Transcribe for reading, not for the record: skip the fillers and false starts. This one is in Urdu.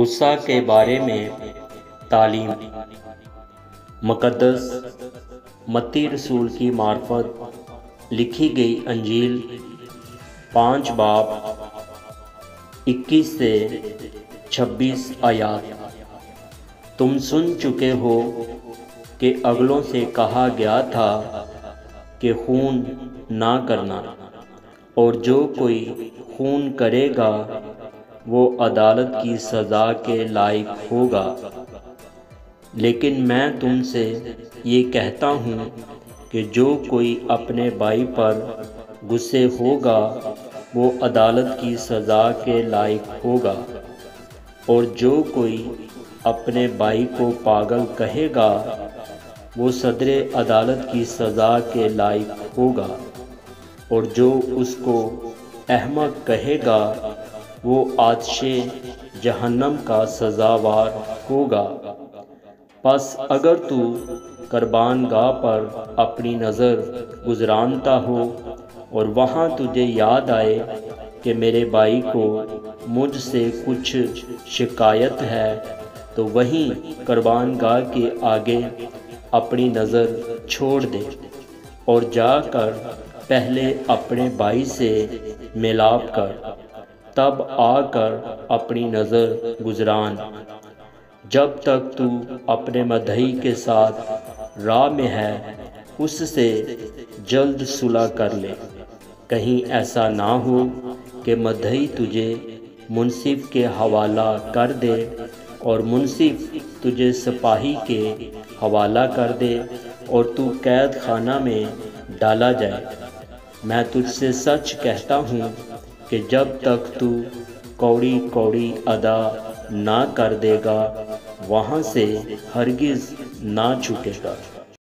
غصہ کے بارے میں تعلیم۔ مقدس متی رسول کی معرفت لکھی گئی انجیل 5 باب 21 سے 26 آیات۔ تم سن چکے ہو کہ اگلوں سے کہا گیا تھا کہ خون نہ کرنا، اور جو کوئی خون کرے گا وہ عدالت کی سزا کے لائق ہوگا۔ لیکن میں تم سے یہ کہتا ہوں کہ جو کوئی اپنے بھائی پر غصے ہوگا وہ عدالت کی سزا کے لائق ہوگا، اور جو کوئی اپنے بھائی کو پاگل کہے گا وہ صدر عدالت کی سزا کے لائق ہوگا، اور جو اس کو احمق کہے گا وہ آتش جہنم کا سزاوار ہوگا۔ پس اگر تو قربان گاہ پر اپنی نظر گزرانتا ہو اور وہاں تجھے یاد آئے کہ میرے بھائی کو مجھ سے کچھ شکایت ہے، تو وہیں قربان گاہ کے آگے اپنی نظر چھوڑ دے اور جا کر پہلے اپنے بھائی سے ملاپ کر، تب آ کر اپنی نظر گزران۔ جب تک تو اپنے مدعی کے ساتھ راہ میں ہے اس سے جلد صلح کر لے، کہیں ایسا نہ ہو کہ مدعی تجھے منصف کے حوالہ کر دے اور منصف تجھے سپاہی کے حوالہ کر دے اور تو قید خانہ میں ڈالا جائے۔ میں تجھ سے سچ کہتا ہوں کہ جب تک تو کوڑی کوڑی ادا نہ کر دے گا وہاں سے ہرگز نہ چھوٹے گا۔